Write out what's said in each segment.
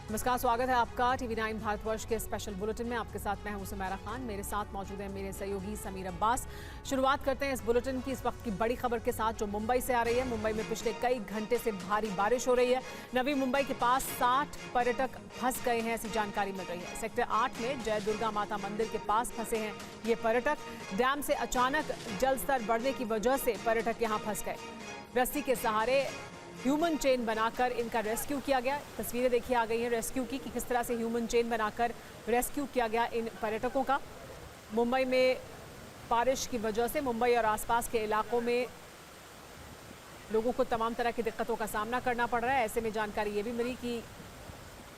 नमस्कार, स्वागत है आपका टीवी 9 भारतवर्ष के स्पेशल बुलेटिन में। आपके साथ मैं हूं सुमेरा खान, मेरे साथ मौजूद है मेरे सहयोगी समीर अब्बास। शुरुआत करते हैं इस बुलेटिन की इस वक्त की बड़ी खबर के साथ जो मुंबई से आ रही है। मुंबई में पिछले कई घंटे से भारी बारिश हो रही है। नवी मुंबई के पास 60 पर्यटक फंस गए हैं, ऐसी जानकारी मिल रही है। सेक्टर 8 में जय दुर्गा माता मंदिर के पास फंसे हैं ये पर्यटक। डैम से अचानक जल स्तर बढ़ने की वजह से पर्यटक यहाँ फंस गए। रस्सी के सहारे ह्यूमन चेन बनाकर इनका रेस्क्यू किया गया। तस्वीरें देखिए आ गई हैं रेस्क्यू की कि किस तरह से ह्यूमन चेन बनाकर रेस्क्यू किया गया इन पर्यटकों का। मुंबई में बारिश की वजह से मुंबई और आसपास के इलाकों में लोगों को तमाम तरह की दिक्कतों का सामना करना पड़ रहा है। ऐसे में जानकारी ये भी मिली कि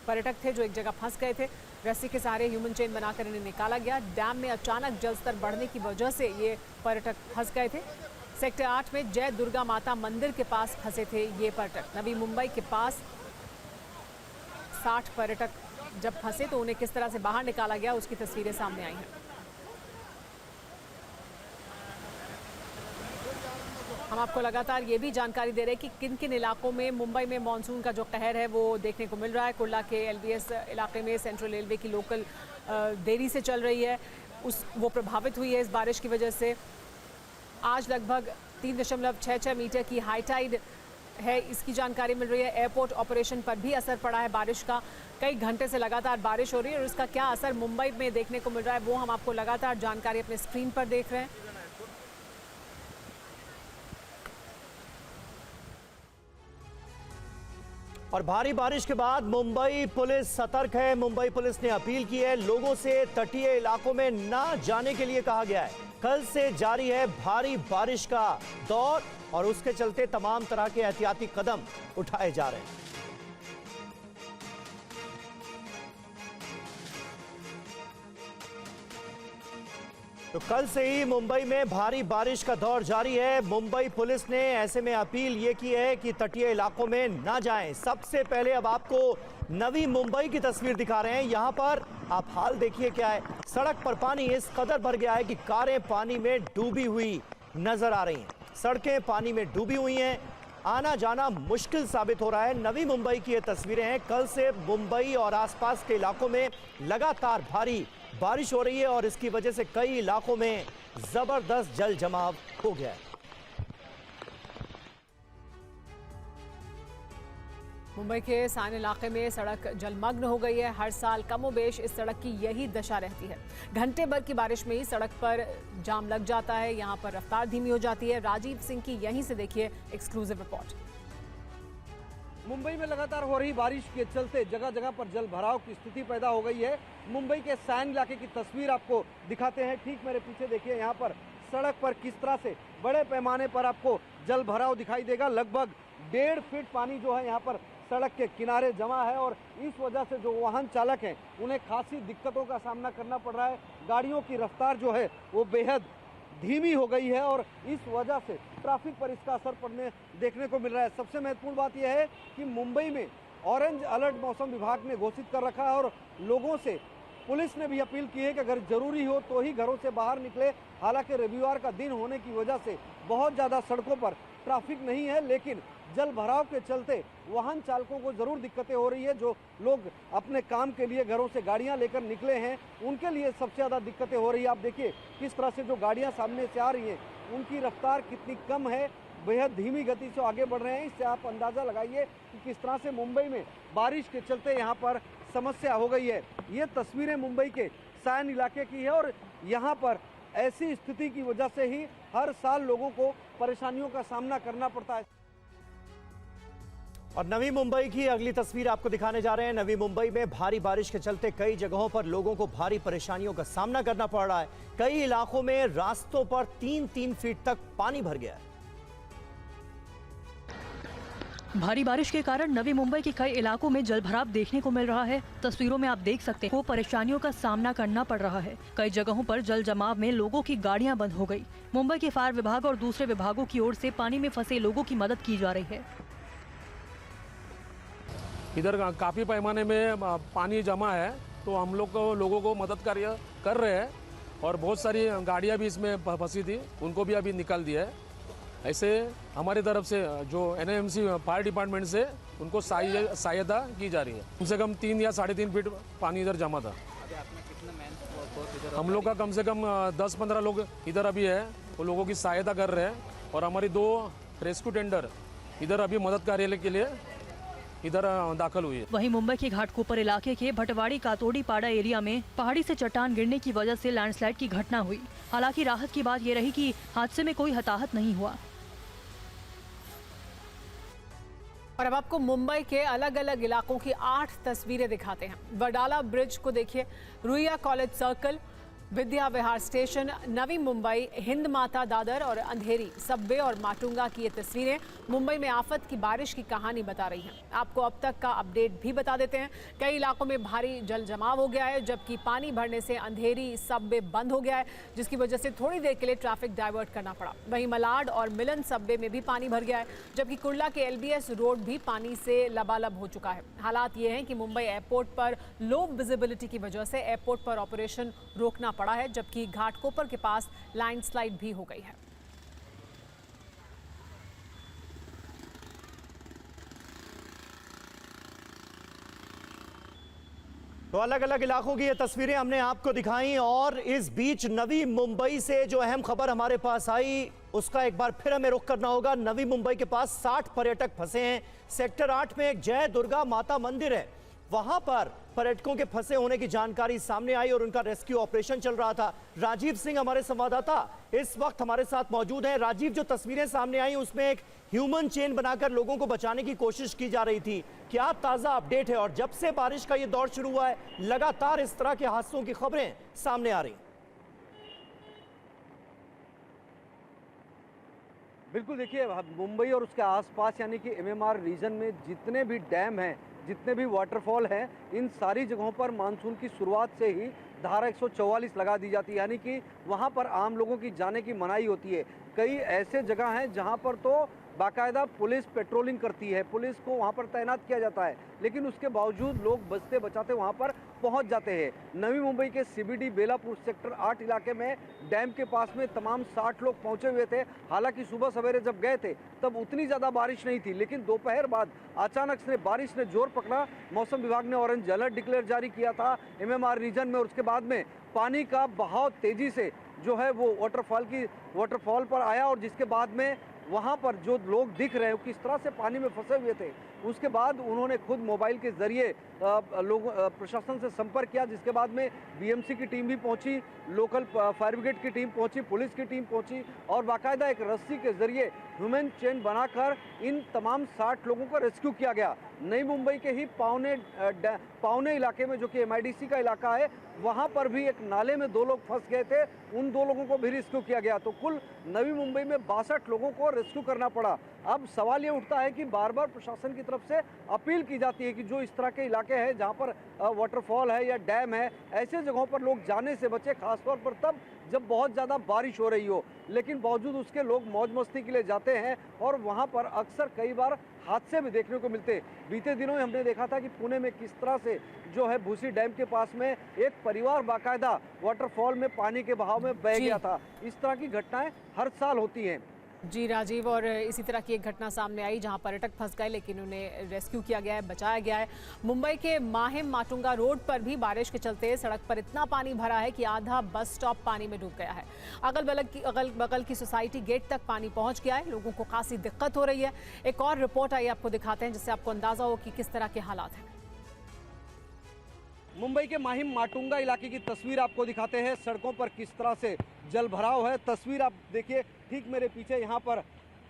पर्यटक थे जो एक जगह फंस गए थे। रस्सी के सहारे ह्यूमन चेन बनाकर इन्हें निकाला गया। डैम में अचानक जल स्तर बढ़ने की वजह से ये पर्यटक फंस गए थे। सेक्टर 8 में जय दुर्गा माता मंदिर के पास फंसे थे ये पर्यटक। नवी मुंबई के पास 60 पर्यटक जब फंसे तो उन्हें किस तरह से बाहर निकाला गया उसकी तस्वीरें सामने आई हैं। हम आपको लगातार ये भी जानकारी दे रहे हैं कि किन किन इलाकों में मुंबई में मानसून का जो कहर है वो देखने को मिल रहा है। कुर्ला के एलबीएस इलाके में सेंट्रल रेलवे की लोकल देरी से चल रही है, वो प्रभावित हुई है इस बारिश की वजह से। आज लगभग 3.66 मीटर की हाई टाइड है, इसकी जानकारी मिल रही है। एयरपोर्ट ऑपरेशन पर भी असर पड़ा है बारिश का। कई घंटे से लगातार बारिश हो रही है और इसका क्या असर मुंबई में देखने को मिल रहा है वो हम आपको लगातार जानकारी अपने स्क्रीन पर देख रहे हैं। और भारी बारिश के बाद मुंबई पुलिस सतर्क है। मुंबई पुलिस ने अपील की है, लोगों से तटीय इलाकों में ना जाने के लिए कहा गया है। कल से जारी है भारी बारिश का दौर और उसके चलते तमाम तरह के एहतियाती कदम उठाए जा रहे हैं। तो कल से ही मुंबई में भारी बारिश का दौर जारी है। मुंबई पुलिस ने ऐसे में अपील ये की है कि तटीय इलाकों में ना जाएं। सबसे पहले अब आपको नवी मुंबई की तस्वीर दिखा रहे हैं। यहाँ पर आप हाल देखिए क्या है। सड़क पर पानी इस कदर भर गया है कि कारें पानी में डूबी हुई नजर आ रही हैं। सड़कें पानी में डूबी हुई हैं, आना जाना मुश्किल साबित हो रहा है। नवी मुंबई की ये तस्वीरें हैं। कल से मुंबई और आसपास के इलाकों में लगातार भारी बारिश हो रही है और इसकी वजह से कई इलाकों में जबरदस्त जल जमाव हो गया है। मुंबई के साइन इलाके में सड़क जलमग्न हो गई है। हर साल कमोबेश इस सड़क की यही दशा रहती है। घंटे भर की बारिश में ही सड़क पर जाम लग जाता है, यहाँ पर रफ्तार धीमी हो जाती है। राजीव सिंह की यहीं से देखिए एक्सक्लूसिव रिपोर्ट। मुंबई में लगातार हो रही बारिश के चलते जगह जगह पर जल भराव की स्थिति पैदा हो गई है। मुंबई के साइन इलाके की तस्वीर आपको दिखाते हैं। ठीक मेरे पीछे देखिए, यहाँ पर सड़क पर किस तरह से बड़े पैमाने पर आपको जल भराव दिखाई देगा। लगभग 1.5 फीट पानी जो है यहाँ पर सड़क के किनारे जमा है और इस वजह से जो वाहन चालक हैं उन्हें खासी दिक्कतों का सामना करना पड़ रहा है। गाड़ियों की रफ्तार जो है वो बेहद धीमी हो गई है और इस वजह से ट्रैफिक पर इसका असर पड़ने देखने को मिल रहा है। सबसे महत्वपूर्ण बात यह है कि मुंबई में ऑरेंज अलर्ट मौसम विभाग ने घोषित कर रखा है और लोगों से पुलिस ने भी अपील की है कि अगर जरूरी हो तो ही घरों से बाहर निकले। हालांकि रविवार का दिन होने की वजह से बहुत ज़्यादा सड़कों पर ट्रैफिक नहीं है, लेकिन जल भराव के चलते वाहन चालकों को जरूर दिक्कतें हो रही है। जो लोग अपने काम के लिए घरों से गाड़ियां लेकर निकले हैं उनके लिए सबसे ज़्यादा दिक्कतें हो रही है। आप देखिए किस तरह से जो गाड़ियां सामने से आ रही हैं उनकी रफ्तार कितनी कम है, बेहद धीमी गति से आगे बढ़ रहे हैं। इससे आप अंदाज़ा लगाइए कि किस तरह से मुंबई में बारिश के चलते यहाँ पर समस्या हो गई है। ये तस्वीरें मुंबई के साइन इलाके की है और यहाँ पर ऐसी स्थिति की वजह से ही हर साल लोगों को परेशानियों का सामना करना पड़ता है। और नवी मुंबई की अगली तस्वीर आपको दिखाने जा रहे हैं। नवी मुंबई में भारी बारिश के चलते कई जगहों पर लोगों को भारी परेशानियों का सामना करना पड़ रहा है। कई इलाकों में रास्तों पर 3-3 फीट तक पानी भर गया है। भारी बारिश के कारण नवी मुंबई के कई इलाकों में जलभराव देखने को मिल रहा है। तस्वीरों में आप देख सकते हैं परेशानियों का सामना करना पड़ रहा है। कई जगहों पर जल जमाव में लोगों की गाड़ियां बंद हो गई। मुंबई के फायर विभाग और दूसरे विभागों की ओर से पानी में फंसे लोगों की मदद की जा रही है। इधर काफ़ी पैमाने में पानी जमा है तो हम लोग को लोगों को मदद कार्य कर रहे हैं और बहुत सारी गाड़ियां भी इसमें फंसी थी, उनको भी अभी निकाल दिया है। ऐसे हमारी तरफ से जो NAMC फायर डिपार्टमेंट से उनको सहायता की जा रही है। कम से कम 3 या 3.5 फीट पानी इधर जमा था। हम लोग का कम से कम 10-15 लोग इधर अभी है, वो लोगों की सहायता कर रहे हैं और हमारी 2 रेस्क्यू टेंडर इधर अभी मदद कार्य के लिए इधर दाखिल हुई है। वहीं मुंबई के घाटकोपर इलाके के भटवाड़ी कातोड़ी पाड़ा एरिया में पहाड़ी से चट्टान गिरने की वजह से लैंडस्लाइड की घटना हुई। हालांकि राहत की बात ये रही कि हादसे में कोई हताहत नहीं हुआ। और अब आपको मुंबई के अलग अलग इलाकों की 8 तस्वीरें दिखाते हैं। वडाला ब्रिज को देखिए, Ruia college circle, Vidya Vihar station, Navi Mumbai, Hind माता दादर और अंधेरी सबवे और माटुंगा की ये तस्वीरें मुंबई में आफत की बारिश की कहानी बता रही हैं। आपको अब तक का अपडेट भी बता देते हैं। कई इलाकों में भारी जल जमाव हो गया है, जबकि पानी भरने से अंधेरी सबवे बंद हो गया है, जिसकी वजह से थोड़ी देर के लिए ट्रैफिक डाइवर्ट करना पड़ा। वहीं मलाड और मिलन सबवे में भी पानी भर गया है, जबकि कुर्ला के LBS रोड भी पानी से लबालब हो चुका है। हालात ये हैं कि मुंबई एयरपोर्ट पर लो विजिबिलिटी की वजह से एयरपोर्ट पर ऑपरेशन रोकना पड़ा है, जबकि घाटकोपर के पास लैंडस्लाइड भी हो गई है। तो अलग अलग इलाकों की ये तस्वीरें हमने आपको दिखाई और इस बीच नवी मुंबई से जो अहम खबर हमारे पास आई उसका एक बार फिर हमें रुख करना होगा। नवी मुंबई के पास 60 पर्यटक फंसे हैं। सेक्टर 8 में एक जय दुर्गा माता मंदिर है, वहां पर पर्यटकों के फंसे होने की जानकारी सामने आई और उनका रेस्क्यू ऑपरेशन चल रहा था। राजीव सिंह हमारे संवाददाता इस वक्त हमारे साथ मौजूद हैं। राजीव, जो तस्वीरें सामने आई उसमें एक ह्यूमन चेन बनाकर लोगों को बचाने की कोशिश की जा रही थी, क्या ताजा अपडेट है? और जब से बारिश का ये दौर शुरू हुआ है लगातार इस तरह के हादसों की खबरें सामने आ रही। बिल्कुल, देखिए मुंबई और उसके आसपास यानी कि MMR रीजन में जितने भी डैम हैं, जितने भी वाटरफॉल हैं, इन सारी जगहों पर मानसून की शुरुआत से ही धारा 144 लगा दी जाती है, यानी कि वहाँ पर आम लोगों की जाने की मनाही होती है। कई ऐसे जगह हैं जहाँ पर तो बाकायदा पुलिस पेट्रोलिंग करती है, पुलिस को वहाँ पर तैनात किया जाता है, लेकिन उसके बावजूद लोग बचते बचाते वहाँ पर पहुँच जाते हैं। नवी मुंबई के CBD बेलापुर सेक्टर 8 इलाके में डैम के पास में तमाम 60 लोग पहुँचे हुए थे। हालांकि सुबह सवेरे जब गए थे तब उतनी ज़्यादा बारिश नहीं थी, लेकिन दोपहर बाद अचानक से बारिश ने जोर पकड़ा। मौसम विभाग ने ऑरेंज अलर्ट डिक्लेयर जारी किया था MMR रीजन में और उसके बाद में पानी का बहाव तेज़ी से जो है वो वाटरफॉल पर आया और जिसके बाद में वहाँ पर जो लोग दिख रहे हैं किस तरह से पानी में फंसे हुए थे, उसके बाद उन्होंने खुद मोबाइल के ज़रिए प्रशासन से संपर्क किया, जिसके बाद में BMC की टीम भी पहुंची, लोकल फायर ब्रिगेड की टीम पहुंची, पुलिस की टीम पहुंची और बाकायदा एक रस्सी के ज़रिए ह्यूमन चेन बनाकर इन तमाम 60 लोगों को रेस्क्यू किया गया। नई मुंबई के ही पावने इलाके में, जो कि MIDC का इलाका है, वहाँ पर भी एक नाले में 2 लोग फंस गए थे, उन 2 लोगों को भी रेस्क्यू किया गया। तो कुल नवी मुंबई में 62 लोगों को रेस्क्यू करना पड़ा। अब सवाल ये उठता है कि बार बार प्रशासन की तरफ से अपील की जाती है कि जो इस तरह के इलाके हैं जहाँ पर वाटरफॉल है या डैम है, ऐसे जगहों पर लोग जाने से बचे, खासतौर पर तब जब बहुत ज़्यादा बारिश हो रही हो, लेकिन बावजूद उसके लोग मौज मस्ती के लिए जाते हैं और वहाँ पर अक्सर कई बार हादसे भी देखने को मिलते। बीते दिनों में हमने देखा था कि पुणे में किस तरह से जो है भूसी डैम के पास में एक परिवार बाकायदा वाटरफॉल में पानी के बहाव में बह गया था। इस तरह की घटनाएं हर साल होती हैं। जी राजीव, और इसी तरह की एक घटना सामने आई जहां पर्यटक फंस गए, लेकिन उन्हें रेस्क्यू किया गया है, बचाया गया है। मुंबई के माहिम माटुंगा रोड पर भी बारिश के चलते सड़क पर इतना पानी भरा है कि आधा बस स्टॉप पानी में डूब गया है। अगल बगल की सोसाइटी गेट तक पानी पहुंच गया है, लोगों को खासी दिक्कत हो रही है। एक और रिपोर्ट आई आपको दिखाते हैं, जिससे आपको अंदाजा हो कि किस तरह के हालात हैं। मुंबई के माहिम माटुंगा इलाके की तस्वीर आपको दिखाते हैं, सड़कों पर किस तरह से जल भराव है। तस्वीर आप देखिए, ठीक मेरे पीछे यहाँ पर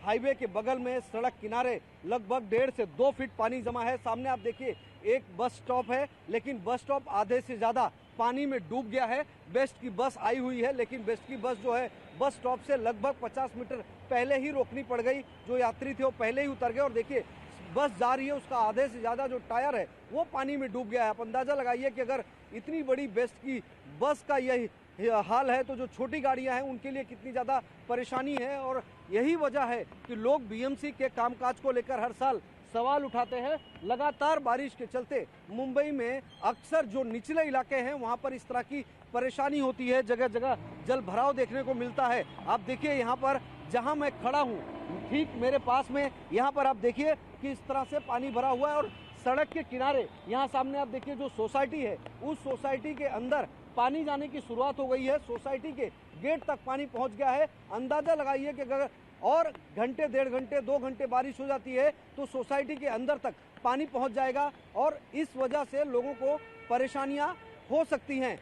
हाईवे के बगल में सड़क किनारे लगभग 1.5 से 2 फीट पानी जमा है। सामने आप देखिए एक बस स्टॉप है, लेकिन बस स्टॉप आधे से ज़्यादा पानी में डूब गया है। बेस्ट की बस आई हुई है, लेकिन बेस्ट की बस जो है बस स्टॉप से लगभग 50 मीटर पहले ही रोकनी पड़ गई। जो यात्री थे वो पहले ही उतर गए और देखिए बस जा रही है, उसका आधे से ज़्यादा जो टायर है वो पानी में डूब गया है। आप अंदाज़ा लगाइए कि अगर इतनी बड़ी बेस्ट की बस का यही हाल है तो जो छोटी गाड़ियां हैं उनके लिए कितनी ज़्यादा परेशानी है। और यही वजह है कि लोग BMC के कामकाज को लेकर हर साल सवाल उठाते हैं। लगातार बारिश के चलते मुंबई में अक्सर जो निचले इलाके हैं वहां पर इस तरह की परेशानी होती है, जगह जगह जल भराव देखने को मिलता है। आप देखिए यहाँ पर जहाँ मैं खड़ा हूँ ठीक मेरे पास में यहाँ पर आप देखिए कि इस तरह से पानी भरा हुआ है और सड़क के किनारे यहाँ सामने आप देखिए जो सोसाइटी है, उस सोसाइटी के अंदर पानी जाने की शुरुआत हो गई है। सोसाइटी के गेट तक पानी पहुँच गया है। अंदाजा लगाइए कि अगर और घंटे, 1.5 घंटे, 2 घंटे बारिश हो जाती है तो सोसाइटी के अंदर तक पानी पहुँच जाएगा और इस वजह से लोगों को परेशानियाँ हो सकती हैं।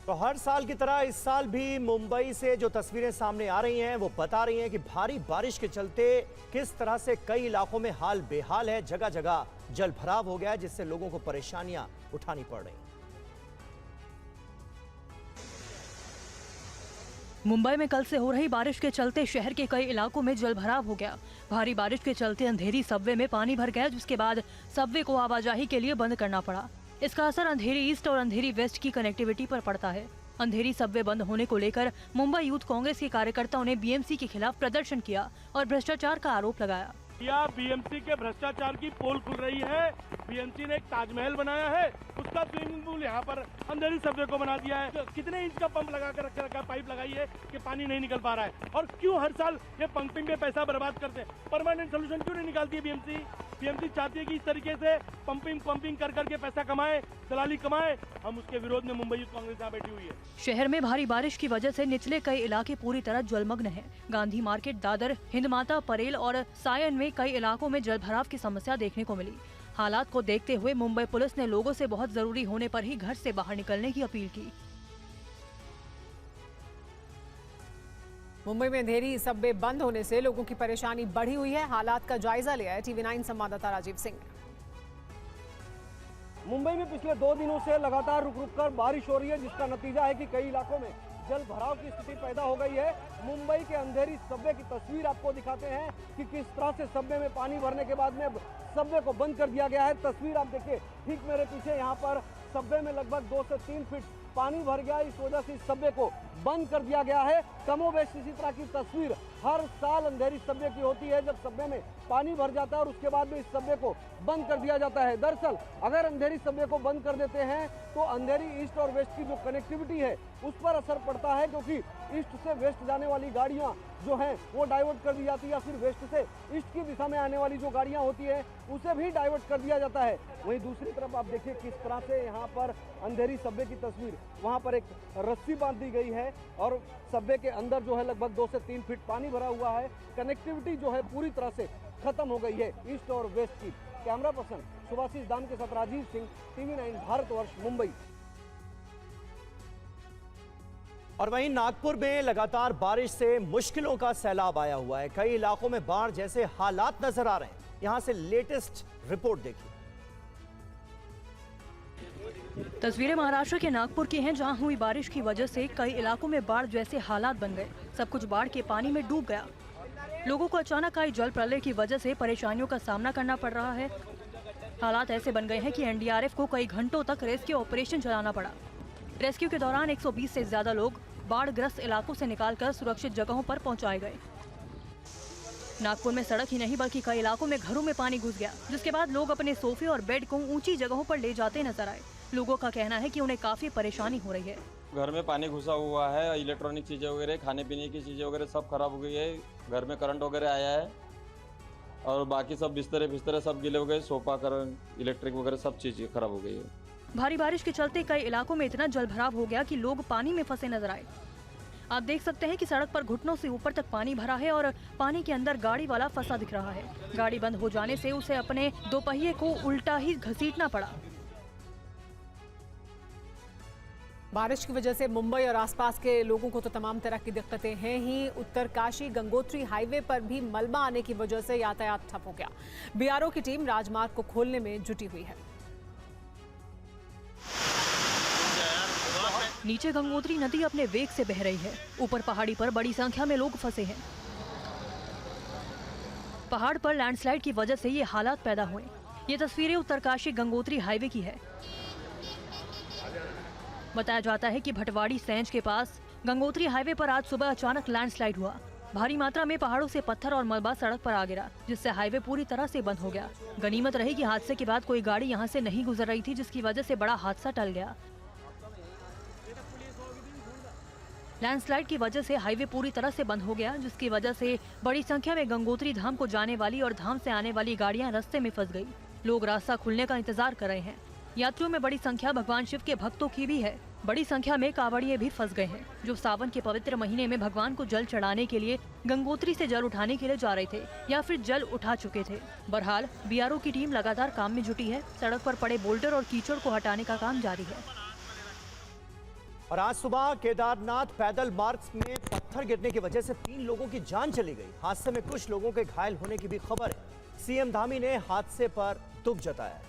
तो हर साल की तरह इस साल भी मुंबई से जो तस्वीरें सामने आ रही हैं वो बता रही हैं कि भारी बारिश के चलते किस तरह से कई इलाकों में हाल बेहाल है। जगह जगह जल भराव हो गया है जिससे लोगों को परेशानियां उठानी पड़ रही हैं। मुंबई में कल से हो रही बारिश के चलते शहर के कई इलाकों में जल भराव हो गया। भारी बारिश के चलते अंधेरी सबवे में पानी भर गया, जिसके बाद सबवे को आवाजाही के लिए बंद करना पड़ा। इसका असर अंधेरी ईस्ट और अंधेरी वेस्ट की कनेक्टिविटी पर पड़ता है। अंधेरी सबवे बंद होने को लेकर मुंबई यूथ कांग्रेस के कार्यकर्ताओं ने बीएमसी के खिलाफ प्रदर्शन किया और भ्रष्टाचार का आरोप लगाया। या बीएमसी के भ्रष्टाचार की पोल खुल रही है। बीएमसी ने एक ताजमहल बनाया है, उसका स्विमिंग पूल यहाँ पर अंधेरी सबवे को बना दिया है। तो कितने इंच का पंप लगा कर रखा है, पाइप लगाई है कि पानी नहीं निकल पा रहा है। और क्यों हर साल ये पंपिंग पे पैसा बर्बाद करते हैं? परमानेंट सोल्यूशन क्यों नहीं निकालती है बीएमसी? बीएमसी चाहती है कि इस तरीके से पंपिंग कर करके पैसा कमाए, दलाली कमाए। हम उसके विरोध में मुंबई यूथ कांग्रेस यहाँ बैठी हुई है। शहर में भारी बारिश की वजह से निचले कई इलाके पूरी तरह जलमग्न हैं। गांधी मार्केट, दादर, हिंदमाता, परेल और सायन में कई इलाकों में जलभराव की समस्या देखने को मिली। हालात को देखते हुए मुंबई पुलिस ने लोगों से बहुत जरूरी होने पर ही घर से बाहर निकलने की अपील की। मुंबई में अंधेरी सबवे बंद होने से लोगों की परेशानी बढ़ी हुई है। हालात का जायजा लिया है टीवी9 संवाददाता राजीव सिंह। मुंबई में पिछले 2 दिनों से लगातार रुक कर बारिश हो रही है, जिसका नतीजा है कि कई इलाकों में जल भराव की स्थिति पैदा हो गई है। मुंबई के अंधेरी सबवे की तस्वीर आपको दिखाते हैं कि किस तरह से सबवे में पानी भरने के बाद में सबवे को बंद कर दिया गया है। तस्वीर आप देखिए ठीक मेरे पीछे, यहाँ पर सबवे में लगभग 2 से 3 फीट पानी भर गया। इस वजह से इस सबवे को बंद कर दिया गया है। कमोबेश इसी तरह की तस्वीर हर साल अंधेरी सबवे की होती है, जब सबवे में पानी भर जाता है और उसके बाद में इस सबवे को बंद कर दिया जाता है। दरअसल अगर अंधेरी सबवे को बंद कर देते हैं तो अंधेरी ईस्ट और वेस्ट की जो कनेक्टिविटी है उस पर असर पड़ता है, क्योंकि ईस्ट से वेस्ट जाने वाली गाड़ियां जो हैं वो डाइवर्ट कर दी जाती है, या फिर वेस्ट से ईस्ट की दिशा में आने वाली जो गाड़ियां होती है उसे भी डाइवर्ट कर दिया जाता है। वहीं दूसरी तरफ आप देखिए किस तरह से यहाँ पर अंधेरी सबवे की तस्वीर, वहाँ पर एक रस्सी बांध दी गई है और सबवे के अंदर जो है लगभग 2 से 3 फीट पानी भरा हुआ है। कनेक्टिविटी जो है पूरी तरह से खत्म हो गई है ईस्ट और वेस्ट की। कैमरा पर्सन सुभाषिष दाम के साथ राजीव सिंह, टीवी9 भारतवर्ष, मुंबई। और वहीं नागपुर में लगातार बारिश से मुश्किलों का सैलाब आया हुआ है। कई इलाकों में बाढ़ जैसे हालात नजर आ रहे हैं। यहां से लेटेस्ट रिपोर्ट देखिए। तस्वीरें महाराष्ट्र के नागपुर की हैं, जहां हुई बारिश की वजह से कई इलाकों में बाढ़ जैसे हालात बन गए। सब कुछ बाढ़ के पानी में डूब गया। लोगों को अचानक आई जल प्रलय की वजह से परेशानियों का सामना करना पड़ रहा है। हालात ऐसे बन गए हैं कि एनडीआरएफ को कई घंटों तक रेस्क्यू ऑपरेशन चलाना पड़ा। रेस्क्यू के दौरान 120 से ज्यादा लोग बाढ़ग्रस्त इलाकों से निकालकर सुरक्षित जगहों पर पहुंचाए गए। नागपुर में सड़क ही नहीं बल्कि कई इलाकों में घरों में पानी घुस गया, जिसके बाद लोग अपने सोफे और बेड को ऊंची जगहों पर ले जाते नजर आए। लोगों का कहना है कि उन्हें काफी परेशानी हो रही है। घर में पानी घुसा हुआ है, इलेक्ट्रॉनिक चीज़ें वगैरह, खाने पीने की चीज़ें वगैरह सब खराब हो गई है। घर में करंट वगैरह आया है और बाकी सब बिस्तरे सब गिले हो गए। सोफा, करंट, इलेक्ट्रिक वगैरह सब चीज़ें खराब हो गई है। भारी बारिश के चलते कई इलाकों में इतना जलभराव हो गया कि लोग पानी में फंसे नजर आए। आप देख सकते हैं कि सड़क पर घुटनों से ऊपर तक पानी भरा है और पानी के अंदर गाड़ी वाला फंसा दिख रहा है। गाड़ी बंद हो जाने से उसे अपने 2 पहिए को उल्टा ही घसीटना पड़ा। बारिश की वजह से मुंबई और आसपास के लोगों को तो तमाम तरह की दिक्कतें हैं ही। उत्तरकाशी गंगोत्री हाईवे पर भी मलबा आने की वजह से यातायात ठप हो गया। बीआरओ की टीम राजमार्ग को खोलने में जुटी हुई है। नीचे गंगोत्री नदी अपने वेग से बह रही है। ऊपर पहाड़ी पर बड़ी संख्या में लोग फंसे हैं। पहाड़ पर लैंडस्लाइड की वजह से ये हालात पैदा हुए। ये तस्वीरें उत्तरकाशी गंगोत्री हाईवे की है। बताया जाता है कि भटवाड़ी सेंज के पास गंगोत्री हाईवे पर आज सुबह अचानक लैंडस्लाइड हुआ। भारी मात्रा में पहाड़ों से पत्थर और मलबा सड़क पर आ गिरा, जिससे हाईवे पूरी तरह से बंद हो गया। गनीमत रही कि हादसे के बाद कोई गाड़ी यहां से नहीं गुजर रही थी, जिसकी वजह से बड़ा हादसा टल गया। लैंडस्लाइड की वजह से हाईवे पूरी तरह से बंद हो गया, जिसकी वजह से बड़ी संख्या में गंगोत्री धाम को जाने वाली और धाम से आने वाली गाड़ियां रास्ते में फंस गई। लोग रास्ता खुलने का इंतजार कर रहे हैं। यात्रियों में बड़ी संख्या भगवान शिव के भक्तों की भी है। बड़ी संख्या में कांवड़िए भी फंस गए हैं, जो सावन के पवित्र महीने में भगवान को जल चढ़ाने के लिए गंगोत्री से जल उठाने के लिए जा रहे थे या फिर जल उठा चुके थे। बहरहाल बीआरओ की टीम लगातार काम में जुटी है। सड़क पर पड़े बोल्डर और कीचड़ को हटाने का काम जारी है। और आज सुबह केदारनाथ पैदल मार्ग में पत्थर गिरने की वजह से 3 लोगों की जान चली गई। हादसे में कुछ लोगों के घायल होने की भी खबर है। सीएम धामी ने हादसे पर दुख जताया।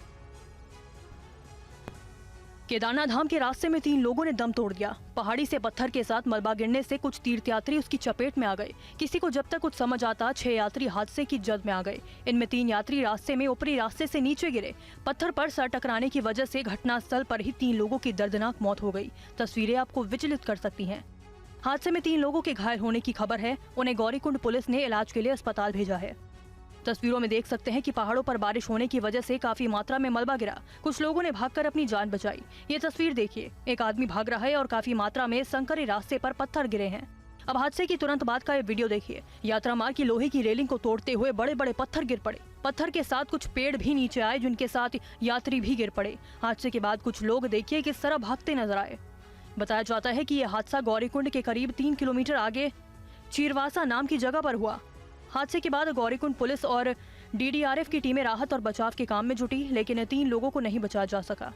केदारनाथ धाम के रास्ते में 3 लोगों ने दम तोड़ दिया। पहाड़ी से पत्थर के साथ मलबा गिरने से कुछ तीर्थयात्री उसकी चपेट में आ गए। किसी को जब तक कुछ समझ आता 6 यात्री हादसे की जद में आ गए। इनमें 3 यात्री रास्ते में ऊपरी रास्ते से नीचे गिरे। पत्थर पर सर टकराने की वजह से घटनास्थल पर ही 3 लोगों की दर्दनाक मौत हो गई। तस्वीरें आपको विचलित कर सकती हैं। हादसे में 3 लोगों के घायल होने की खबर है। उन्हें गौरीकुंड पुलिस ने इलाज के लिए अस्पताल भेजा है। तस्वीरों में देख सकते हैं कि पहाड़ों पर बारिश होने की वजह से काफी मात्रा में मलबा गिरा। कुछ लोगों ने भागकर अपनी जान बचाई। ये तस्वीर देखिए, एक आदमी भाग रहा है और काफी मात्रा में संकरे रास्ते पर पत्थर गिरे हैं। अब हादसे की तुरंत बाद का ये वीडियो देखिए। यात्रा मार्ग की लोहे की रेलिंग को तोड़ते हुए बड़े बड़े पत्थर गिर पड़े। पत्थर के साथ कुछ पेड़ भी नीचे आए, जिनके साथ यात्री भी गिर पड़े। हादसे के बाद कुछ लोग देखिए किस तरह भागते नजर आए। बताया जाता है कि यह हादसा गौरीकुंड के करीब 3 किलोमीटर आगे चीरवासा नाम की जगह पर हुआ। हादसे के बाद गौरीकुंड पुलिस और डीडीआरएफ की टीमें राहत और बचाव के काम में जुटी, लेकिन 3 लोगों को नहीं बचाया जा सका।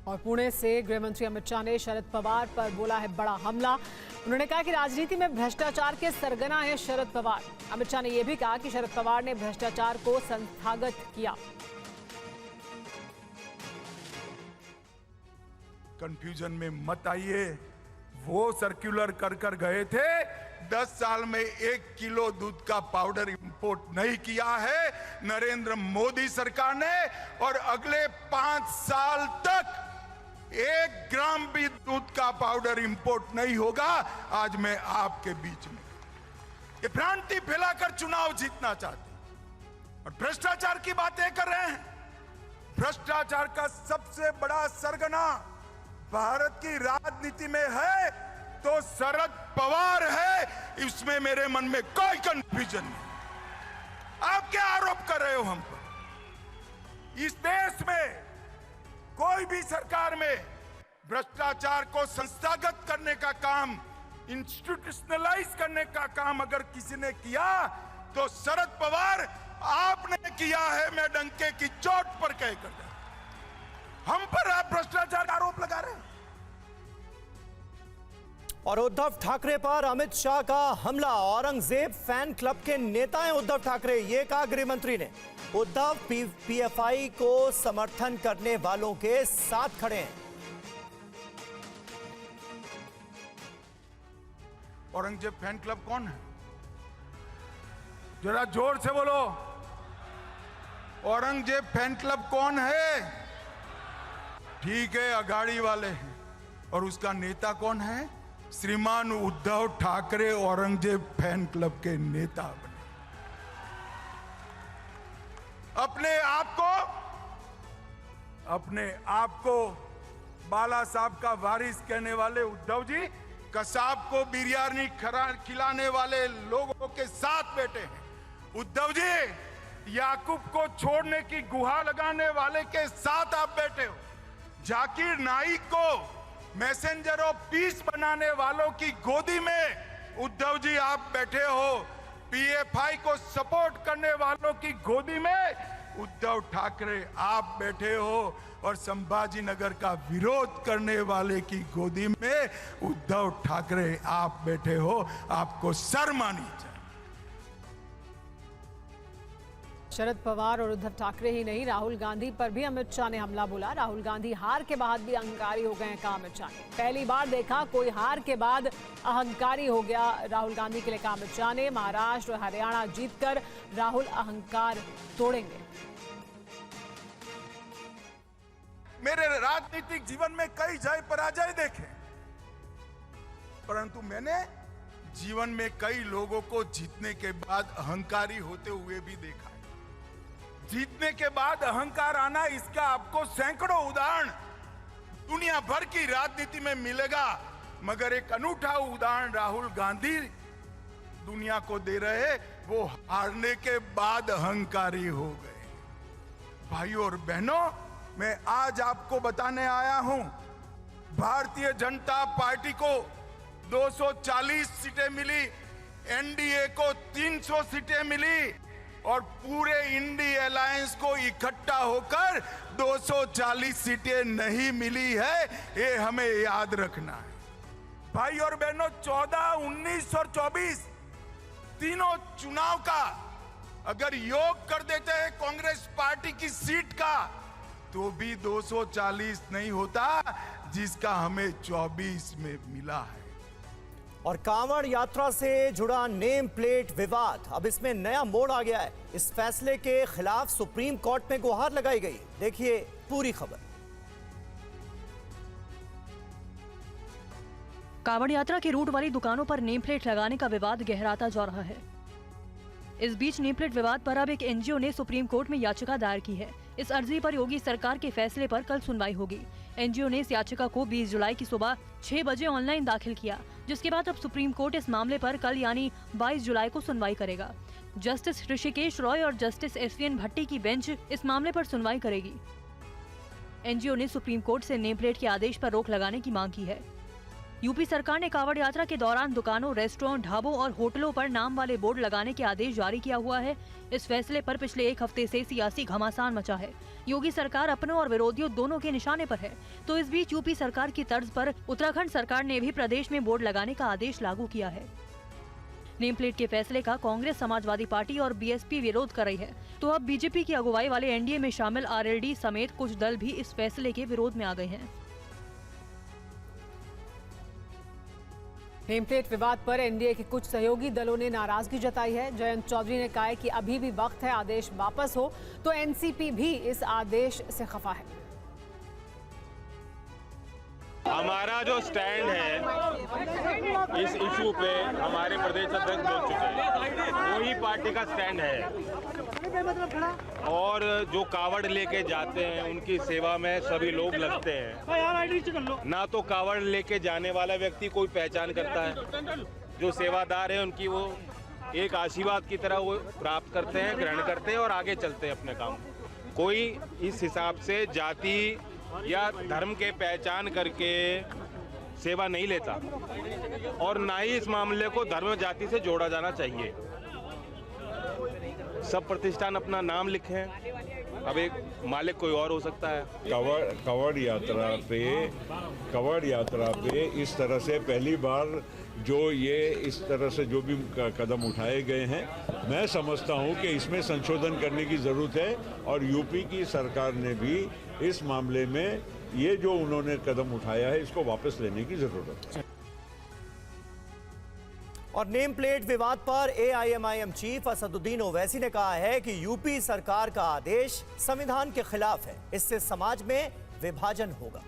और पुणे से गृह मंत्री अमित शाह ने शरद पवार पर बोला है बड़ा हमला। उन्होंने कहा कि राजनीति में भ्रष्टाचार के सरगना है शरद पवार। अमित शाह ने यह भी कहा कि शरद पवार ने भ्रष्टाचार को संस्थागत किया। कंफ्यूजन में मत आइए। वो सर्कुलर कर गए थे 10 साल में 1 किलो दूध का पाउडर इंपोर्ट नहीं किया है नरेंद्र मोदी सरकार ने, और अगले 5 साल तक 1 ग्राम भी दूध का पाउडर इंपोर्ट नहीं होगा। आज मैं आपके बीच में ये भ्रांति फैलाकर चुनाव जीतना चाहते हैं और भ्रष्टाचार की बातें कर रहे हैं। भ्रष्टाचार का सबसे बड़ा सरगना भारत की राजनीति में है तो शरद पवार है। इसमें मेरे मन में कोई कंफ्यूजन नहीं। आप क्या आरोप कर रहे हो हम पर? इस देश में कोई भी सरकार में भ्रष्टाचार को संस्थागत करने का काम, इंस्टीट्यूशनलाइज करने का काम अगर किसी ने किया तो शरद पवार आपने किया है। मैं डंके की चोट पर कहकर हम पर आप भ्रष्टाचार का आरोप लगा रहे हैं। और उद्धव ठाकरे पर अमित शाह का हमला। औरंगजेब फैन क्लब के नेता हैं उद्धव ठाकरे, ये कहा गृह मंत्री ने। उद्धव पीएफआई को समर्थन करने वालों के साथ खड़े हैं। औरंगजेब फैन क्लब कौन है? जरा जोर से बोलो। औरंगजेब फैन क्लब कौन है? ठीक है, अघाड़ी वाले हैं। और उसका नेता कौन है? श्रीमान उद्धव ठाकरे औरंगजेब फैन क्लब के नेता बने। अपने आप को बाला साहब का वारिस कहने वाले उद्धव जी कसाब को बिरयानी खिलाने वाले लोगों के साथ बैठे हैं। उद्धव जी याकूब को छोड़ने की गुहार लगाने वाले के साथ आप बैठे हो। जाकिर नाइक को मैसेंजर ऑफ पीस बनाने वालों की गोदी में उद्धव जी आप बैठे हो। पीएफआई को सपोर्ट करने वालों की गोदी में उद्धव ठाकरे आप बैठे हो। और संभाजी नगर का विरोध करने वाले की गोदी में उद्धव ठाकरे आप बैठे हो। आपको शर्म आनी चाहिए। शरद पवार और उद्धव ठाकरे ही नहीं, राहुल गांधी पर भी अमित शाह ने हमला बोला। राहुल गांधी हार के बाद भी अहंकारी हो गए, कहा अमित शाह ने। पहली बार देखा कोई हार के बाद अहंकारी हो गया, राहुल गांधी के लिए कहा अमित शाह ने। महाराष्ट्र और हरियाणा जीतकर राहुल अहंकार तोड़ेंगे। मेरे राजनीतिक जीवन में कई जय पराजय देखे, परंतु मैंने जीवन में कई लोगों को जीतने के बाद अहंकारी होते हुए भी देखा है। जीतने के बाद अहंकार आना, इसका आपको सैकड़ों उदाहरण दुनिया भर की राजनीति में मिलेगा, मगर एक अनूठा उदाहरण राहुल गांधी दुनिया को दे रहे, वो हारने के बाद अहंकारी हो गए। भाइयों और बहनों, मैं आज आपको बताने आया हूं, भारतीय जनता पार्टी को 240 सीटें मिली, एनडीए को 300 सीटें मिली और पूरे इंडी अलायंस को इकट्ठा होकर 240 सीटें नहीं मिली है, ये हमें याद रखना है। भाई और बहनों, 14, 19 और 24 तीनों चुनाव का अगर योग कर देते हैं कांग्रेस पार्टी की सीट का, तो भी 240 नहीं होता, जिसका हमें 24 में मिला है। और कांवड़ यात्रा से जुड़ा नेम प्लेट विवाद, अब इसमें नया मोड़ आ गया है। इस फैसले के खिलाफ सुप्रीम कोर्ट में गुहार लगाई गई। देखिए पूरी खबर। कांवड़ यात्रा के रूट वाली दुकानों पर नेम प्लेट लगाने का विवाद गहराता जा रहा है। इस बीच नेम प्लेट विवाद पर अब एक एनजीओ ने सुप्रीम कोर्ट में याचिका दायर की है। इस अर्जी पर योगी सरकार के फैसले पर कल सुनवाई होगी। एनजीओ ने इस याचिका को 20 जुलाई की सुबह 6 बजे ऑनलाइन दाखिल किया, जिसके बाद अब सुप्रीम कोर्ट इस मामले पर कल यानी 22 जुलाई को सुनवाई करेगा। जस्टिस ऋषिकेश रॉय और जस्टिस एसवीएन भट्टी की बेंच इस मामले पर सुनवाई करेगी। एनजीओ ने सुप्रीम कोर्ट से नेम प्लेट के आदेश पर रोक लगाने की मांग की है। यूपी सरकार ने कांवड़ यात्रा के दौरान दुकानों, रेस्टोरेंट, ढाबों और होटलों पर नाम वाले बोर्ड लगाने के आदेश जारी किया हुआ है। इस फैसले पर पिछले एक हफ्ते से सियासी घमासान मचा है। योगी सरकार अपनों और विरोधियों दोनों के निशाने पर है। तो इस बीच यूपी सरकार की तर्ज पर उत्तराखंड सरकार ने भी प्रदेश में बोर्ड लगाने का आदेश लागू किया है। नेम प्लेट के फैसले का कांग्रेस, समाजवादी पार्टी और बीएसपी विरोध कर रही है, तो अब बीजेपी की अगुवाई वाले एनडीए में शामिल आरएलडी समेत कुछ दल भी इस फैसले के विरोध में आ गए हैं। नेम प्लेट विवाद पर एनडीए के कुछ सहयोगी दलों ने नाराजगी जताई है। जयंत चौधरी ने कहा है कि अभी भी वक्त है, आदेश वापस हो, तो एनसीपी भी इस आदेश से खफा है। हमारा जो स्टैंड है इस इशू पे हमारे प्रदेश अध्यक्ष बोल चुके हैं, वही पार्टी का स्टैंड है। और जो कावड़ लेके जाते हैं उनकी सेवा में सभी लोग लगते हैं। ना तो कावड़ लेके जाने वाला व्यक्ति कोई पहचान करता है, जो सेवादार है उनकी वो एक आशीर्वाद की तरह वो प्राप्त करते हैं, ग्रहण करते हैं और आगे चलते हैं अपने काम। कोई इस हिसाब से जाति या धर्म के पहचान करके सेवा नहीं लेता और ना ही इस मामले को धर्म जाति से जोड़ा जाना चाहिए। सब प्रतिष्ठान अपना नाम लिखें, अब एक मालिक कोई और हो सकता है। कावड़ यात्रा पे इस तरह से पहली बार जो ये इस तरह से जो भी कदम उठाए गए हैं, मैं समझता हूं कि इसमें संशोधन करने की ज़रूरत है और यूपी की सरकार ने भी इस मामले में ये जो उन्होंने कदम उठाया है इसको वापस लेने की ज़रूरत है। और नेम प्लेट विवाद पर एआईएमआईएम चीफ असदुद्दीन ओवैसी ने कहा है कि यूपी सरकार का आदेश संविधान के खिलाफ है, इससे समाज में विभाजन होगा।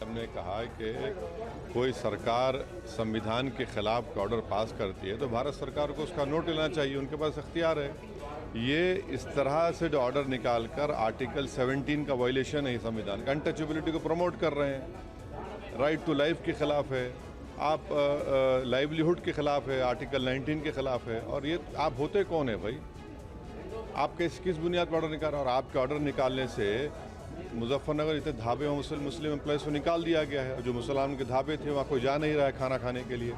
हमने कहा कि कोई सरकार संविधान के खिलाफ ऑर्डर पास करती है तो भारत सरकार को उसका नोट लेना चाहिए, उनके पास अख्तियार है। ये इस तरह से जो ऑर्डर निकालकर आर्टिकल 17 का वायलेशन है संविधान का, अनटचेबिलिटी को प्रमोट कर रहे हैं, राइट टू लाइफ के खिलाफ है, आप लाइवलीहुड के खिलाफ है, आर्टिकल 19 के खिलाफ है। और ये आप होते कौन है भाई? आप किस बुनियाद पर ऑर्डर निकाल रहे हैं? और आपके ऑर्डर निकालने से मुजफ्फरनगर इतने ढाबे और मुस्लिम एम्प्लॉयज़ को निकाल दिया गया है। जो मुसलमान के ढाबे थे वहाँ कोई जा नहीं रहा है खाना खाने के लिए।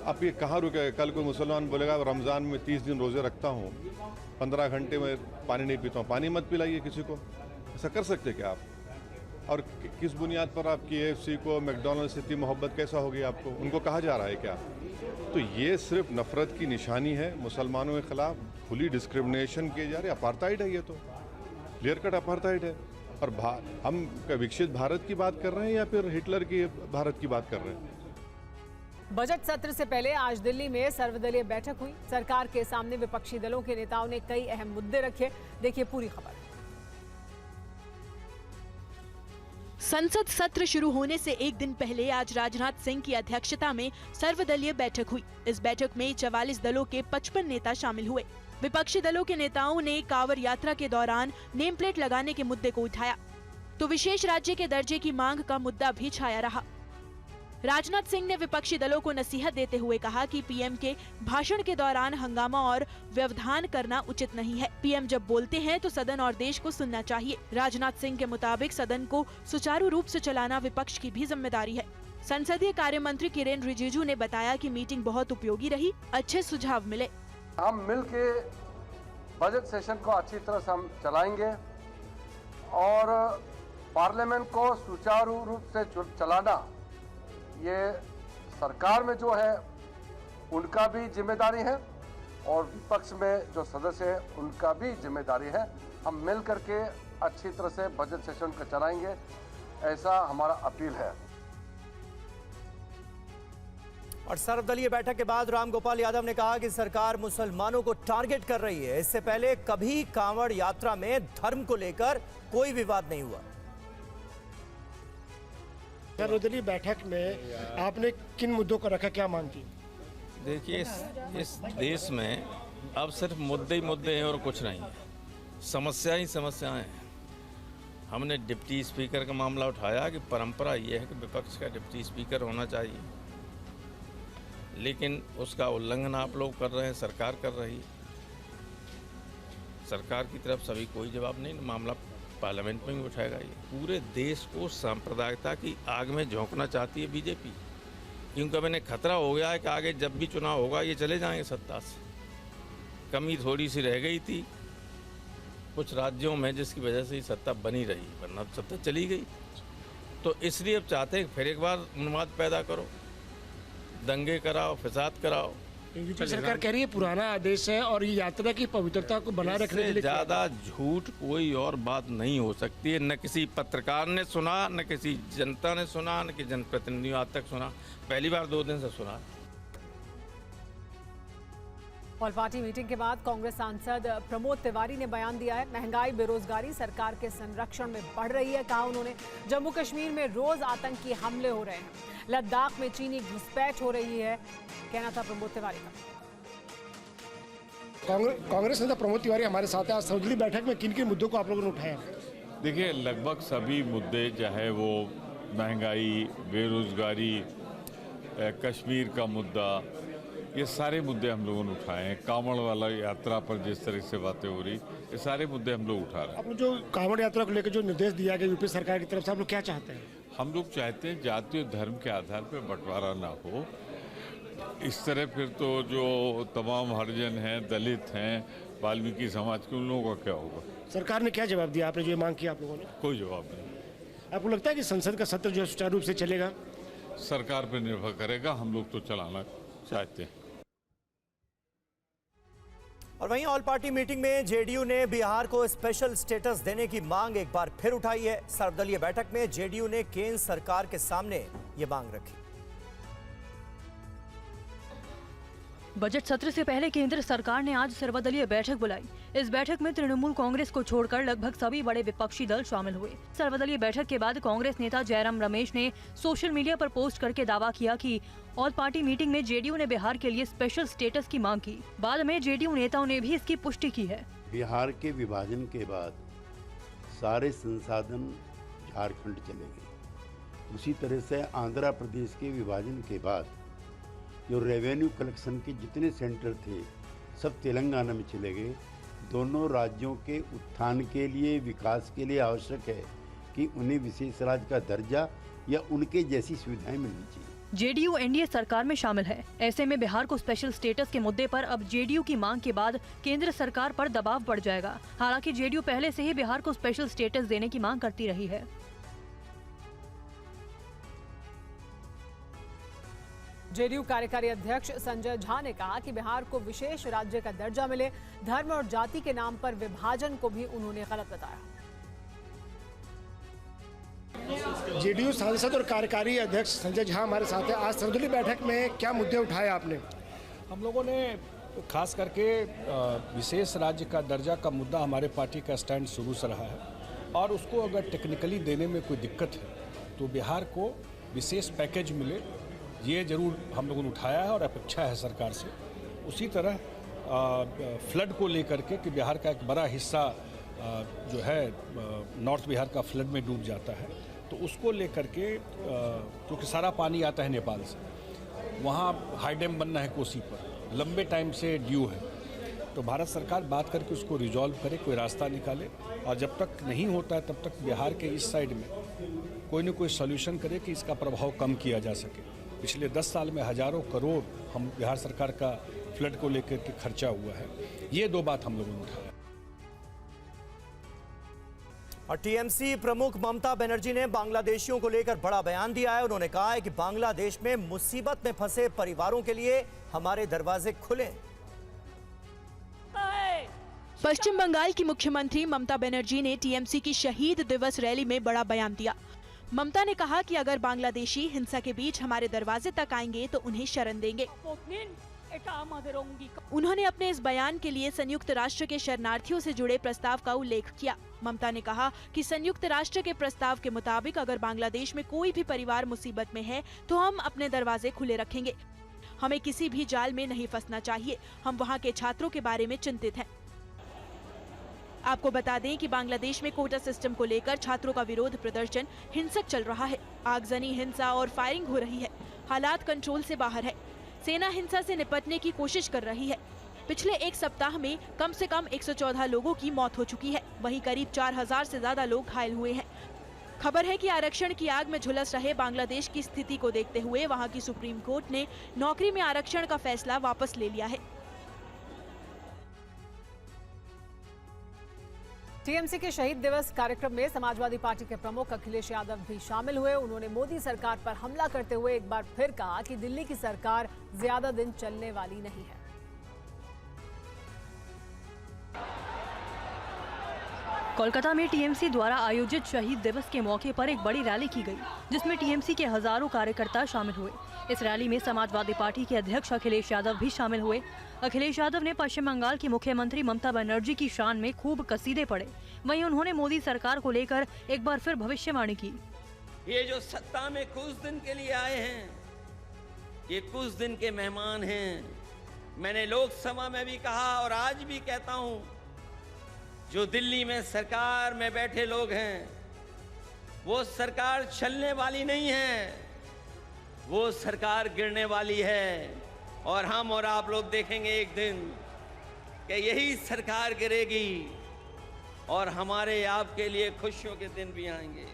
अब ये कहाँ रुकेगा? कल कोई मुसलमान बोलेगा रमज़ान में 30 दिन रोज़े रखता हूँ, 15 घंटे में पानी नहीं पीता हूँ, पानी मत पिलाइए किसी को। ऐसा कर सकते क्या आप? और किस बुनियाद पर आपकी AFC को, मैकडॉनल्ड्स से इतनी मोहब्बत कैसा होगी आपको? उनको कहा जा रहा है क्या? तो ये सिर्फ नफरत की निशानी है मुसलमानों के खिलाफ, खुली डिस्क्रिमिनेशन किए जा रहे, अपार्थाइड है, ये तो क्लियर कट अपार्थाइड है। और हम विकसित भारत की बात कर रहे हैं या फिर हिटलर की भारत की बात कर रहे हैं? बजट सत्र से पहले आज दिल्ली में सर्वदलीय बैठक हुई। सरकार के सामने विपक्षी दलों के नेताओं ने कई अहम मुद्दे रखे। देखिए पूरी खबर। संसद सत्र शुरू होने से एक दिन पहले आज राजनाथ सिंह की अध्यक्षता में सर्वदलीय बैठक हुई। इस बैठक में 44 दलों के 55 नेता शामिल हुए। विपक्षी दलों के नेताओं ने कांवड़ यात्रा के दौरान नेम प्लेट लगाने के मुद्दे को उठाया, तो विशेष राज्य के दर्जे की मांग का मुद्दा भी छाया रहा। राजनाथ सिंह ने विपक्षी दलों को नसीहत देते हुए कहा कि पीएम के भाषण के दौरान हंगामा और व्यवधान करना उचित नहीं है। पीएम जब बोलते हैं तो सदन और देश को सुनना चाहिए। राजनाथ सिंह के मुताबिक सदन को सुचारू रूप से चलाना विपक्ष की भी जिम्मेदारी है। संसदीय कार्य मंत्री किरेन रिजिजू ने बताया कि मीटिंग बहुत उपयोगी रही, अच्छे सुझाव मिले। हम मिल के बजट सेशन को अच्छी तरह से हम चलाएंगे और पार्लियामेंट को सुचारू रूप से चलाना ये सरकार में जो है उनका भी जिम्मेदारी है और विपक्ष में जो सदस्य है उनका भी जिम्मेदारी है। हम मिल करके अच्छी तरह से बजट सेशन को चलाएंगे, ऐसा हमारा अपील है। और सर्वदलीय बैठक के बाद रामगोपाल यादव ने कहा कि सरकार मुसलमानों को टारगेट कर रही है। इससे पहले कभी कांवड़ यात्रा में धर्म को लेकर कोई विवाद नहीं हुआ। सर्वदलीय बैठक में आपने किन मुद्दों को रखा, क्या मांग की? देखिए, इस देश में अब सिर्फ मुद्दे ही मुद्दे हैं और कुछ नहीं है, समस्या ही समस्याएं हैं। हमने डिप्टी स्पीकर का मामला उठाया कि परंपरा ये है कि विपक्ष का डिप्टी स्पीकर होना चाहिए, लेकिन उसका उल्लंघन आप लोग कर रहे हैं, सरकार कर रही है। सरकार की तरफ सभी कोई जवाब नहीं, मामला पार्लियामेंट में भी उठाएगा। ये पूरे देश को सांप्रदायिकता की आग में झोंकना चाहती है बीजेपी, क्योंकि अब इन्हें खतरा हो गया है कि आगे जब भी चुनाव होगा ये चले जाएंगे सत्ता से। कमी थोड़ी सी रह गई थी कुछ राज्यों में, जिसकी वजह से ये सत्ता बनी रही, वरना सत्ता चली गई। तो इसलिए अब चाहते हैं फिर एक बार उन्माद पैदा करो, दंगे कराओ, फसाद कराओ। यूपी सरकार कह रही है पुराना आदेश है और ये यात्रा की पवित्रता को बनाए रखने के लिए ज्यादा झूठ कोई और बात नहीं हो सकती है। न किसी पत्रकार ने सुना, न किसी जनता ने सुना, न किसी जनप्रतिनिधियों आज तक सुना, पहली बार 2 दिन से सुना। ऑल पार्टी मीटिंग के बाद कांग्रेस सांसद प्रमोद तिवारी ने बयान दिया है। महंगाई, बेरोजगारी सरकार के संरक्षण में बढ़ रही है, कहा उन्होंने। जम्मू कश्मीर में रोज आतंकी हमले हो रहे हैं, लद्दाख में चीनी घुसपैठ हो रही है, कहना था प्रमोद तिवारी का। कांग्रेस नेता प्रमोद तिवारी हमारे साथ है। आज सर्वदलीय बैठक में किन किन मुद्दों को आप लोगों ने उठाया? देखिए, लगभग सभी मुद्दे, चाहे वो महंगाई, बेरोजगारी, कश्मीर का मुद्दा, ये सारे मुद्दे हम लोगों ने उठाए हैं। कांवड़ वाला यात्रा पर जिस तरह से बातें हो रही, ये सारे मुद्दे हम लोग उठा रहे हैं। आपने जो कांवड़ यात्रा को लेकर जो निर्देश दिया गया यूपी सरकार की तरफ से, आप लोग क्या चाहते हैं? हम लोग चाहते हैं जाति और धर्म के आधार पर बंटवारा ना हो। इस तरह फिर तो जो तमाम हरिजन हैं, दलित हैं, वाल्मीकि समाज के, उन लोगों का क्या होगा? सरकार ने क्या जवाब दिया? आपने जो मांग की आप लोगों ने? कोई जवाब नहीं। आपको लगता है कि संसद का सत्र जो है सुचारू रूप से चलेगा? सरकार पर निर्भर करेगा, हम लोग तो चलाना चाहते हैं। और वहीं ऑल पार्टी मीटिंग में जेडीयू ने बिहार को स्पेशल स्टेटस देने की मांग एक बार फिर उठाई है। सर्वदलीय बैठक में जेडीयू ने केंद्र सरकार के सामने ये मांग रखी। बजट सत्र से पहले केंद्र सरकार ने आज सर्वदलीय बैठक बुलाई। इस बैठक में तृणमूल कांग्रेस को छोड़कर लगभग सभी बड़े विपक्षी दल शामिल हुए। सर्वदलीय बैठक के बाद कांग्रेस नेता जयराम रमेश ने सोशल मीडिया पर पोस्ट करके दावा किया कि ऑल पार्टी मीटिंग में जेडीयू ने बिहार के लिए स्पेशल स्टेटस की मांग की। बाद में जेडीयू नेताओं ने भी इसकी पुष्टि की है। बिहार के विभाजन के बाद सारे संसाधन झारखंड चले गए। उसी तरह से आंध्र प्रदेश के विभाजन के बाद जो रेवेन्यू कलेक्शन के जितने सेंटर थे सब तेलंगाना में चले गए। दोनों राज्यों के उत्थान के लिए, विकास के लिए आवश्यक है कि उन्हें विशेष राज्य का दर्जा या उनके जैसी सुविधाएं मिलनी चाहिए। जेडीयू एनडीए सरकार में शामिल है। ऐसे में बिहार को स्पेशल स्टेटस के मुद्दे पर अब जेडीयू की मांग के बाद केंद्र सरकार पर दबाव बढ़ जाएगा। हालांकि जेडीयू पहले से ही बिहार को स्पेशल स्टेटस देने की मांग करती रही है। जेडीयू कार्यकारी अध्यक्ष संजय झा ने कहा कि बिहार को विशेष राज्य का दर्जा मिले। धर्म और जाति के नाम पर विभाजन को भी उन्होंने गलत बताया। जेडीयू सांसद और कार्यकारी अध्यक्ष संजय झा हमारे साथ हैं। आज सर्वदलीय बैठक में क्या मुद्दे उठाए आपने? हम लोगों ने खास करके विशेष राज्य का दर्जा का मुद्दा हमारे पार्टी का स्टैंड शुरू से रहा है और उसको अगर टेक्निकली देने में कोई दिक्कत है तो बिहार को विशेष पैकेज मिले, ये जरूर हम लोगों ने उठाया है और अपेक्षा है सरकार से। उसी तरह फ्लड को लेकर के कि बिहार का एक बड़ा हिस्सा जो है नॉर्थ बिहार का फ्लड में डूब जाता है, तो उसको लेकर के क्योंकि सारा पानी आता है नेपाल से, वहाँ हाई डैम बनना है कोसी पर, लंबे टाइम से ड्यू है, तो भारत सरकार बात करके उसको रिजॉल्व करे, कोई रास्ता निकाले, और जब तक नहीं होता है तब तक बिहार के इस साइड में कोई न कोई सॉल्यूशन करे कि इसका प्रभाव कम किया जा सके। पिछले 10 साल में हजारों करोड़ हम बिहार सरकार का फ्लड को लेकर के खर्चा हुआ है। ये 2 बात हम लोगों ने उठाया। और टीएमसी प्रमुख ममता बनर्जी ने बांग्लादेशियों को लेकर बड़ा बयान दिया है। उन्होंने कहा है कि बांग्लादेश में मुसीबत में फंसे परिवारों के लिए हमारे दरवाजे खुले। पश्चिम बंगाल की मुख्यमंत्री ममता बनर्जी ने टीएमसी की शहीद दिवस रैली में बड़ा बयान दिया। ममता ने कहा कि अगर बांग्लादेशी हिंसा के बीच हमारे दरवाजे तक आएंगे तो उन्हें शरण देंगे। उन्होंने अपने इस बयान के लिए संयुक्त राष्ट्र के शरणार्थियों से जुड़े प्रस्ताव का उल्लेख किया। ममता ने कहा कि संयुक्त राष्ट्र के प्रस्ताव के मुताबिक अगर बांग्लादेश में कोई भी परिवार मुसीबत में है तो हम अपने दरवाजे खुले रखेंगे। हमें किसी भी जाल में नहीं फंसना चाहिए। हम वहाँ के छात्रों के बारे में चिंतित हैं। आपको बता दें कि बांग्लादेश में कोटा सिस्टम को लेकर छात्रों का विरोध प्रदर्शन हिंसक चल रहा है। आगजनी, हिंसा और फायरिंग हो रही है। हालात कंट्रोल से बाहर है। सेना हिंसा से निपटने की कोशिश कर रही है। पिछले 1 सप्ताह में कम से कम 114 लोगों की मौत हो चुकी है। वहीं करीब 4000 से ज्यादा लोग घायल हुए हैं। खबर है कि आरक्षण की आग में झुलस रहे बांग्लादेश की स्थिति को देखते हुए वहां की सुप्रीम कोर्ट ने नौकरी में आरक्षण का फैसला वापस ले लिया है। टीएमसी के शहीद दिवस कार्यक्रम में समाजवादी पार्टी के प्रमुख अखिलेश यादव भी शामिल हुए। उन्होंने मोदी सरकार पर हमला करते हुए एक बार फिर कहा कि दिल्ली की सरकार ज्यादा दिन चलने वाली नहीं है। कोलकाता में टीएमसी द्वारा आयोजित शहीद दिवस के मौके पर एक बड़ी रैली की गई, जिसमें टीएमसी के हजारों कार्यकर्ता शामिल हुए। इस रैली में समाजवादी पार्टी के अध्यक्ष अखिलेश यादव भी शामिल हुए। अखिलेश यादव ने पश्चिम बंगाल की मुख्यमंत्री ममता बनर्जी की शान में खूब कसीदे पढ़े। वहीं उन्होंने मोदी सरकार को लेकर एक बार फिर भविष्यवाणी की। ये जो सत्ता में कुछ दिन के लिए आए हैं, ये कुछ दिन के मेहमान हैं। मैंने लोकसभा में भी कहा और आज भी कहता हूं, जो दिल्ली में सरकार में बैठे लोग हैं, वो सरकार चलने वाली नहीं है, वो सरकार गिरने वाली है। और हम और आप लोग देखेंगे एक दिन कि यही सरकार गिरेगी और हमारे आपके लिए खुशियों के दिन भी आएंगे।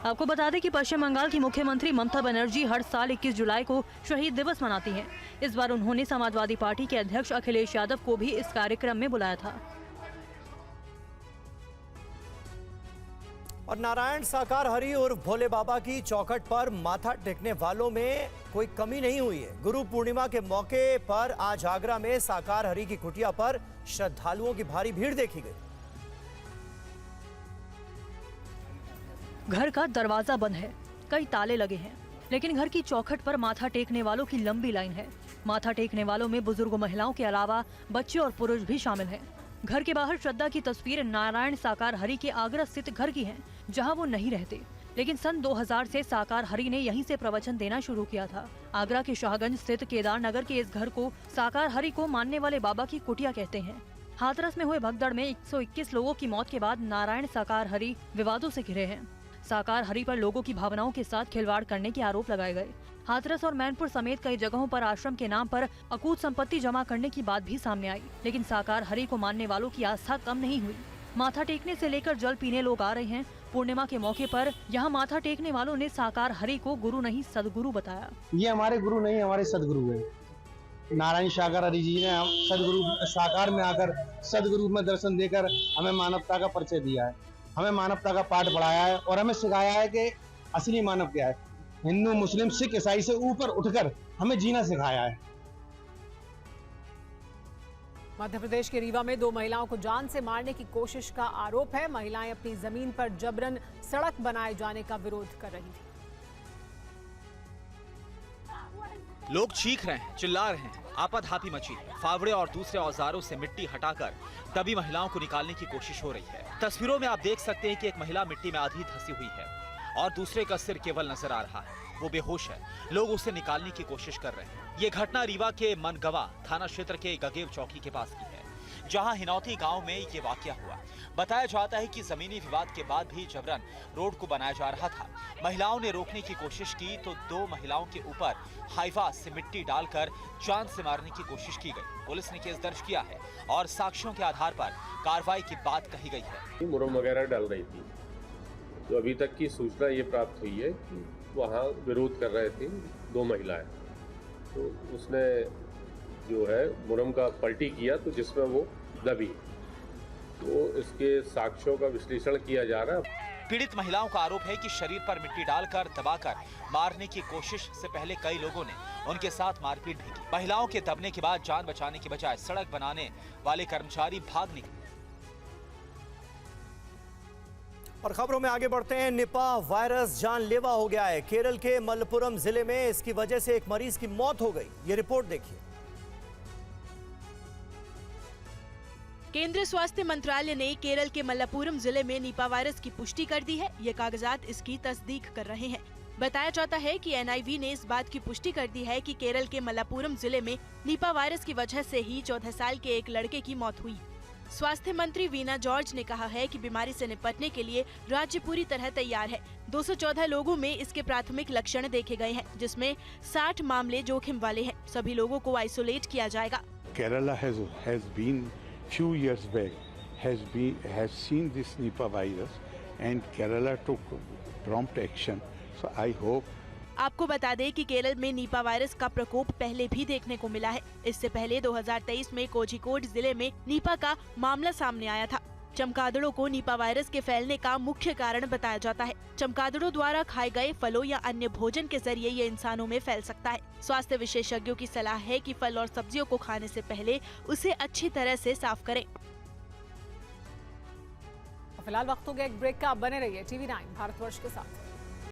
आपको बता दें कि पश्चिम बंगाल की मुख्यमंत्री ममता बनर्जी हर साल 21 जुलाई को शहीद दिवस मनाती हैं। इस बार उन्होंने समाजवादी पार्टी के अध्यक्ष अखिलेश यादव को भी इस कार्यक्रम में बुलाया था। और नारायण साकार हरि और भोले बाबा की चौखट पर माथा टेकने वालों में कोई कमी नहीं हुई है। गुरु पूर्णिमा के मौके पर आज आगरा में साकार हरि की कुटिया पर श्रद्धालुओं की भारी भीड़ देखी गई। घर का दरवाजा बंद है, कई ताले लगे हैं, लेकिन घर की चौखट पर माथा टेकने वालों की लंबी लाइन है। माथा टेकने वालों में बुजुर्ग महिलाओं के अलावा बच्चे और पुरुष भी शामिल हैं। घर के बाहर श्रद्धा की तस्वीर नारायण साकार हरि के आगरा स्थित घर की है, जहां वो नहीं रहते, लेकिन सन 2000 से साकार हरि ने यहीं से प्रवचन देना शुरू किया था। आगरा के शाहगंज स्थित केदार नगर के इस घर को साकार हरि को मानने वाले बाबा की कुटिया कहते हैं। हाथरस में हुए भगदड़ में 121 लोगों की मौत के बाद नारायण साकार हरि विवादों से घिरे हैं। साकार हरि पर लोगों की भावनाओं के साथ खिलवाड़ करने के आरोप लगाए गए। हाथरस और मैनपुर समेत कई जगहों पर आश्रम के नाम पर अकूत संपत्ति जमा करने की बात भी सामने आई, लेकिन साकार हरि को मानने वालों की आस्था कम नहीं हुई। माथा टेकने से लेकर जल पीने लोग आ रहे हैं। पूर्णिमा के मौके पर यहाँ माथा टेकने वालों ने साकार हरि को गुरु नहीं सदगुरु बताया। ये हमारे गुरु नहीं, हमारे सदगुरु है। नारायण साकार हरि जी ने सदगुरु साकार में आकर सदगुरु में दर्शन देकर हमें मानवता का परिचय दिया है, हमें मानवता का पाठ पढ़ाया है और हमें सिखाया है कि असली मानव क्या है। हिंदू, मुस्लिम, सिख, ईसाई से ऊपर उठकर हमें जीना सिखाया है। मध्य प्रदेश के रीवा में 2 महिलाओं को जान से मारने की कोशिश का आरोप है। महिलाएं अपनी जमीन पर जबरन सड़क बनाए जाने का विरोध कर रही थी। लोग चीख रहे हैं, चिल्ला रहे हैं, आपाधापी मची है। फावड़े और दूसरे औजारों से मिट्टी हटाकर दबी महिलाओं को निकालने की कोशिश हो रही है। तस्वीरों में आप देख सकते हैं कि एक महिला मिट्टी में आधी धंसी हुई है और दूसरे का सिर केवल नजर आ रहा है। वो बेहोश है। लोग उसे निकालने की कोशिश कर रहे हैं। ये घटना रीवा के मनगवा थाना क्षेत्र के गगेव चौकी के पास की है, जहां हिनौती गांव में ये वाकया हुआ। बताया जाता है कि जमीनी विवाद के बाद भी जबरन रोड को बनाया जा रहा था। महिलाओं ने रोकने की कोशिश की तो 2 महिलाओं के ऊपर हाइवा से मिट्टी डालकर जान से मारने की कोशिश की गई। पुलिस ने केस दर्ज किया है और साक्ष्यों के आधार पर कार्रवाई की बात कही गई है। मुरम वगैरह डाल रही थी, तो अभी तक की सूचना ये प्राप्त हुई है कि वहाँ विरोध कर रहे थे 2 महिलाएं, तो उसने जो है मुरम का पलटी किया, तो जिसमें वो दबी। तो इसके साक्ष्यों का विश्लेषण किया जा रहा है। पीड़ित महिलाओं का आरोप है कि शरीर पर मिट्टी डालकर दबाकर मारने की कोशिश से पहले कई लोगों ने उनके साथ मारपीट भी की। महिलाओं के दबने के बाद जान बचाने की बजाय सड़क बनाने वाले कर्मचारी भाग निकले। और खबरों में आगे बढ़ते हैं। निपा वायरस जानलेवा हो गया है। केरल के मलप्पुरम जिले में इसकी वजह से एक मरीज की मौत हो गई। ये रिपोर्ट देखिए। केंद्रीय स्वास्थ्य मंत्रालय ने केरल के मलप्पुरम जिले में निपा वायरस की पुष्टि कर दी है। ये कागजात इसकी तस्दीक कर रहे हैं। बताया जाता है कि एनआईवी ने इस बात की पुष्टि कर दी है कि केरल के मलप्पुरम जिले में निपा वायरस की वजह से ही 14 साल के एक लड़के की मौत हुई। स्वास्थ्य मंत्री वीना जॉर्ज ने कहा है कि बीमारी से निपटने के लिए राज्य पूरी तरह तैयार है। 214 लोगों में इसके प्राथमिक लक्षण देखे गए हैं, जिसमें 60 मामले जोखिम वाले हैं। सभी लोगों को आइसोलेट किया जाएगा। Kerala has been few years back has seen this Nipah virus and Kerala took prompt action. So I hope. आपको बता दें कि केरल में निपा वायरस का प्रकोप पहले भी देखने को मिला है। इससे पहले 2023 में कोझिकोड जिले में निपा का मामला सामने आया था। चमगादड़ों को निपा वायरस के फैलने का मुख्य कारण बताया जाता है। चमगादड़ों द्वारा खाए गए फलों या अन्य भोजन के जरिए ये इंसानों में फैल सकता है। स्वास्थ्य विशेषज्ञों की सलाह है कि फल और सब्जियों को खाने से पहले उसे अच्छी तरह से साफ करें। फिलहाल वक्त हो गया एक ब्रेक का। बने रहिए TV9 भारतवर्ष के साथ।